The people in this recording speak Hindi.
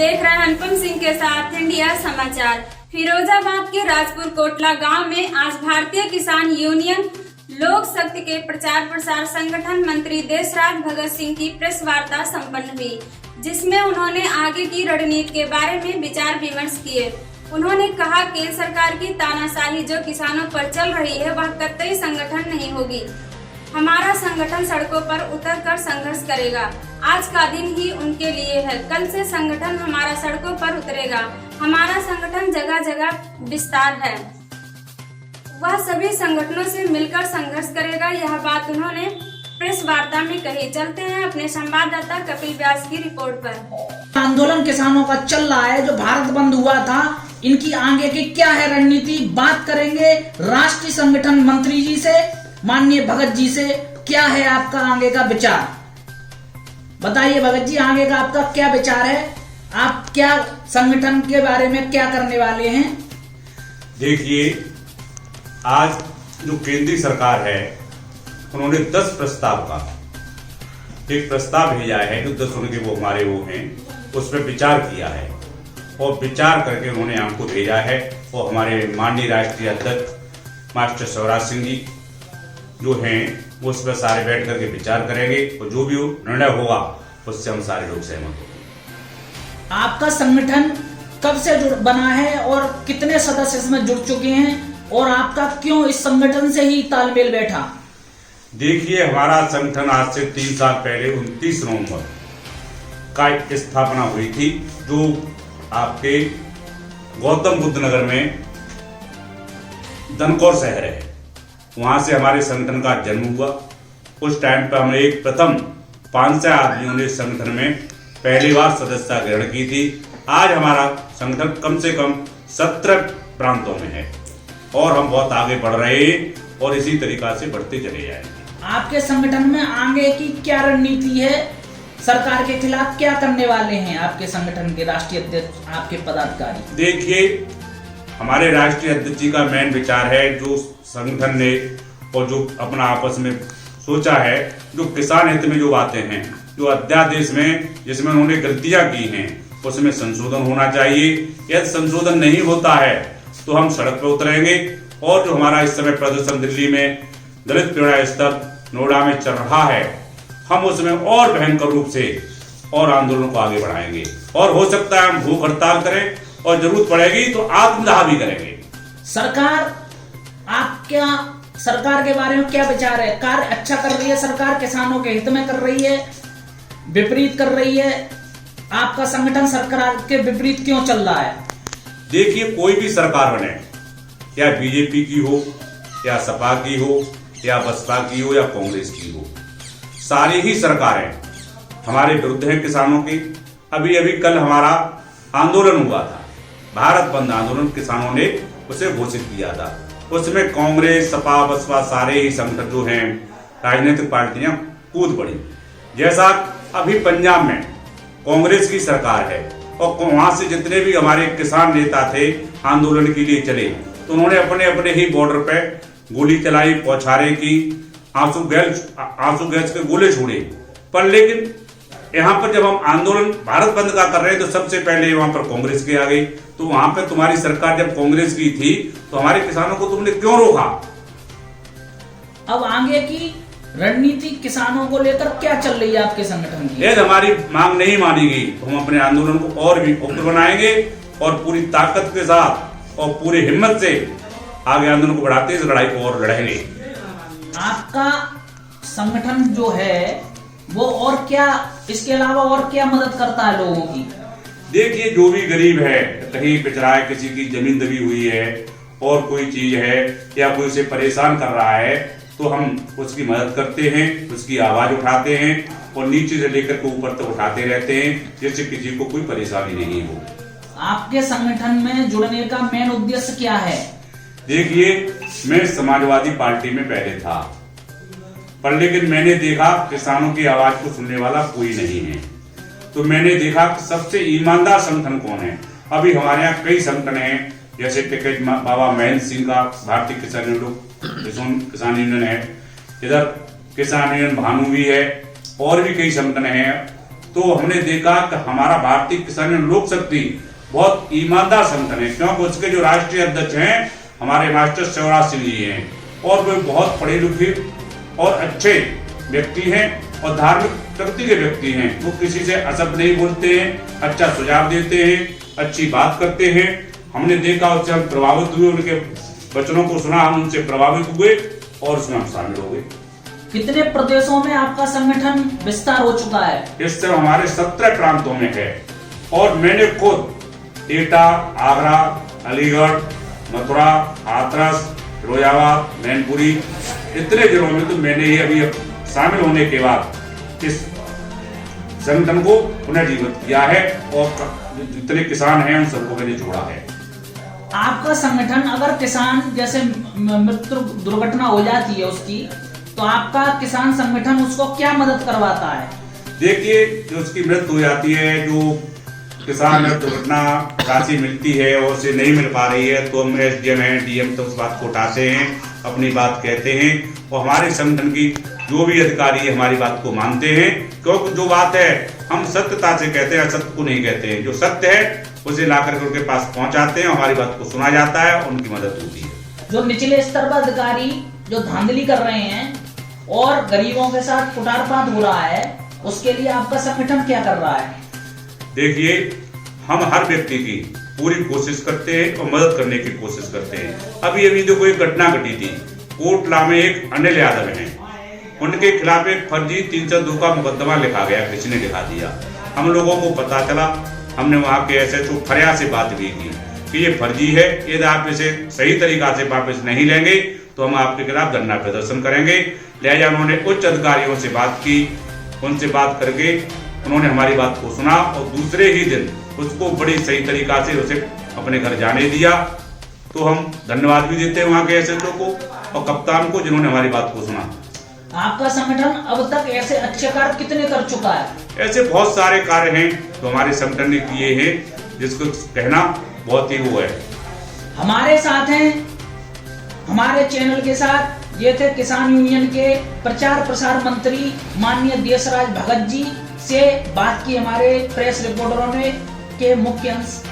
देख रहे हैं अनुपम सिंह के साथ इंडिया समाचार। फिरोजाबाद के राजपुर कोटला गांव में आज भारतीय किसान यूनियन लोक शक्ति के प्रचार प्रसार संगठन मंत्री देशराज भगत सिंह की प्रेस वार्ता संपन्न हुई, जिसमें उन्होंने आगे की रणनीति के बारे में विचार विमर्श किए। उन्होंने कहा केंद्र सरकार की तानाशाही जो किसानों पर चल रही है वह कतई संगठन नहीं होगी। हमारा संगठन सड़कों पर उतरकर संघर्ष करेगा। आज का दिन ही उनके लिए है। कल से संगठन हमारा सड़कों पर उतरेगा। हमारा संगठन जगह जगह विस्तार है। वह सभी संगठनों से मिलकर संघर्ष करेगा। यह बात उन्होंने प्रेस वार्ता में कही। चलते हैं अपने संवाददाता कपिल व्यास की रिपोर्ट पर। आंदोलन किसानों का चल रहा है, जो भारत बंद हुआ था, इनकी आगे की क्या है रणनीति, बात करेंगे राष्ट्रीय संगठन मंत्री जी से, माननीय भगत जी से। क्या है आपका आगे का विचार, बताइए भगत जी, आगे का आपका क्या विचार है? आप क्या संगठन के बारे में क्या करने वाले हैं? देखिए, आज जो केंद्रीय सरकार है उन्होंने 10 प्रस्ताव का एक प्रस्ताव भेजा है, जो 10 उनके वो हमारे वो हैं, उस पर विचार किया है और विचार करके उन्होंने हमको भेजा है। और हमारे माननीय राष्ट्रीय अध्यक्ष मास्टर शिवराज सिंह जी जो हैं वो उस पर सारे बैठ करके विचार करेंगे और जो भी निर्णय होगा उससे हम सारे लोग सहमत होंगे। आपका संगठन कब से बना है और कितने सदस्य इसमें जुड़ चुके हैं, और आपका क्यों इस संगठन से ही तालमेल बैठा? देखिए, हमारा संगठन आज से 3 साल पहले 29 नवंबर का स्थापना हुई थी, जो आपके गौतम बुद्ध नगर में दनकौर शहर है, वहां से हमारे संगठन का जन्म हुआ। उस टाइम पर हमने एक प्रथम 500 आदमियों ने संगठन में पहली बार सदस्यता ग्रहण की थी। आज हमारा संगठन कम से कम 17 प्रांतों में है और हम बहुत आगे बढ़ रहे हैं और इसी तरीका से बढ़ते चले जाएंगे। आपके संगठन में आगे की क्या रणनीति है? सरकार के खिलाफ क्या करने वाले हैं आपके संगठन के राष्ट्रीय अध्यक्ष, आपके पदाधिकारी? देखिए, हमारे राष्ट्रीय अध्यक्ष जी का मेन विचार है, जो संगठन ने और जो अपना आपस में सोचा है, जो किसान हित में जो बातें हैं, जो अध्यादेश में जिसमें उन्होंने गलतियां की हैं उसमें संशोधन होना चाहिए। यदि संशोधन नहीं होता है तो हम सड़क पर उतरेंगे। और जो हमारा इस समय प्रदर्शन दिल्ली में दलित पीड़ित स्तर नोएडा में चल रहा है, हम उसमें और भयंकर रूप से और आंदोलन को आगे बढ़ाएंगे और हो सकता है हम भूख हड़ताल करें और जरूरत पड़ेगी तो आत्मदाह भी करेंगे। सरकार, आप क्या सरकार के बारे में क्या विचार है? कार्य अच्छा कर रही है सरकार? किसानों के हित में कर रही है, विपरीत कर रही है? आपका संगठन सरकार के विपरीत क्यों चल रहा है? देखिए, कोई भी सरकार बने, या बीजेपी की हो, या सपा की हो, या बसपा की हो, या कांग्रेस की हो, सारी ही सरकारें हमारे विरुद्ध हैं किसानों की। अभी अभी कल हमारा आंदोलन हुआ था, भारत बंद आंदोलन, किसानों ने उसे घोषित किया था। उसमें कांग्रेस, सपा, बसपा सारे ही संगठन जो हैं, राजनीतिक पार्टियां कूद पड़ी। जैसा अभी पंजाब में कांग्रेस की सरकार है और वहां से जितने भी हमारे किसान नेता थे आंदोलन के लिए चले, तो उन्होंने अपने अपने ही बॉर्डर पे गोली चलाई, बौछारें की, आंसू गैस के गोले छोड़े। पर लेकिन यहाँ पर जब हम आंदोलन भारत बंद का कर रहे हैं तो सबसे पहले वहां पर कांग्रेस के आ गई। तो वहां पर तुम्हारी सरकार जब कांग्रेस की थी तो हमारे किसानों को तुमने क्यों रोका? अब आगे की रणनीति किसानों को लेकर क्या चल रही है आपके संगठन की? यदि हमारी मांग नहीं मानी गई तो हम अपने आंदोलन को और भी उग्र बनाएंगे और पूरी ताकत के साथ और पूरी हिम्मत से आगे आंदोलन को बढ़ाते इस लड़ाई को और लड़ेंगे। आपका संगठन जो है वो और क्या, इसके अलावा और क्या मदद करता है लोगों की? देखिए, जो भी गरीब है, कहीं बेचारा है, किसी की जमीन दबी हुई है और कोई चीज है या कोई उसे परेशान कर रहा है, तो हम उसकी मदद करते हैं, उसकी आवाज उठाते हैं और नीचे से लेकर के ऊपर तक उठाते रहते हैं, जिससे किसी को कोई परेशानी नहीं हो। आपके संगठन में जुड़ने का मेन उद्देश्य क्या है? देखिए, मैं समाजवादी पार्टी में पहले था, पर लेकिन मैंने देखा किसानों की आवाज को सुनने वाला कोई नहीं है। तो मैंने देखा कि सबसे ईमानदार संगठन कौन है। अभी हमारे यहाँ कई संगठन हैं, जैसे टिकट बाबा महेंद्र सिंह का भारतीय किसान यूनियन है, इधर किसान यूनियन भानु भी है और भी कई संगठन हैं। तो हमने देखा कि हमारा भारतीय किसान लोक शक्ति बहुत ईमानदार संगठन है, क्योंकि उसके जो राष्ट्रीय अध्यक्ष हैं हमारे मास्टर शिवराज सिंह जी हैं, और वे बहुत पढ़े लिखे और अच्छे व्यक्ति हैं और धार्मिक प्रकृति के व्यक्ति हैं। वो किसी से अशब्द नहीं बोलते हैं, अच्छा सुझाव देते हैं, अच्छी बात करते हैं। हमने देखा, उससे हम प्रभावित हुए, उनके वचनों को सुना, हम उनसे प्रभावित हुए और उसमें हम शामिल हो गए। कितने प्रदेशों में आपका संगठन विस्तार हो चुका है? इस समय हमारे 17 प्रांतों में है, और मैंने खुद एटा, आगरा, अलीगढ़, मथुरा, हाथरस, फिरोजाबाद, मैनपुरी, इतने जिलों में तो मैंने ही अभी शामिल होने के बाद इस संगठन को पुनर्जीवित किया है, और जितने किसान हैं उन सबको मैंने जोड़ा है। आपका संगठन अगर किसान जैसे मृत्यु दुर्घटना हो जाती है उसकी, तो आपका किसान संगठन उसको क्या मदद करवाता है? देखिए, जो उसकी मृत्यु हो जाती है, जो किसान मृत्यु दुर्घटना राशि मिलती है और उसे नहीं मिल पा रही है, तो हम SDM हैं, DM तो उस बात को उठाते हैं, अपनी बात कहते हैं, और हमारे संगठन की जो भी अधिकारी है हमारी बात को मानते हैं, क्योंकि जो बात है हम सत्यता से कहते हैं, असत्य को नहीं कहते हैं। जो सत्य है उसे लाकर के उनके पास पहुंचाते हैं, हमारी बात को सुना जाता है और उनकी मदद होती है। जो निचले स्तर पर अधिकारी जो धांधली कर रहे हैं और गरीबों के साथ कुटारपात हो रहा है, उसके लिए आपका संगठन क्या कर रहा है? देखिए, हम हर व्यक्ति की पूरी कोशिश करते हैं और मदद करने की कोशिश करते हैं। अभी जो कोई घटना घटी थी, कोटला में एक अनिल यादव हैं, उनके खिलाफ एक फर्जी 302 का मुकदमा लिखा गया, किसी ने लिखा दिया। हम लोगों को पता चला, हमने वहाँ के SHO फरिया से बात भी की कि ये फर्जी है, यदि आप इसे सही तरीका से वापस नहीं लेंगे तो हम आपके खिलाफ धरना प्रदर्शन करेंगे। लिहाजा उन्होंने उच्च अधिकारियों से बात की, उनसे बात करके उन्होंने हमारी बात को सुना और दूसरे ही दिन उसको बड़ी सही तरीका से उसे अपने घर जाने दिया। तो हम धन्यवाद भी देते हैं वहाँ के SHO को और कप्तान को, जिन्होंने हमारी बात को सुना। आपका संगठन अब तक ऐसे अच्छे कार्य कितने कर चुका है? ऐसे बहुत सारे कार्य हैं जो हमारे संगठन ने किए हैं, जिसको कहना बहुत ही वो है। हमारे साथ हैं, हमारे चैनल के साथ ये थे किसान यूनियन के प्रचार प्रसार मंत्री माननीय देशराज भगत जी से बात की हमारे प्रेस रिपोर्टरों ने के मुख्य अंश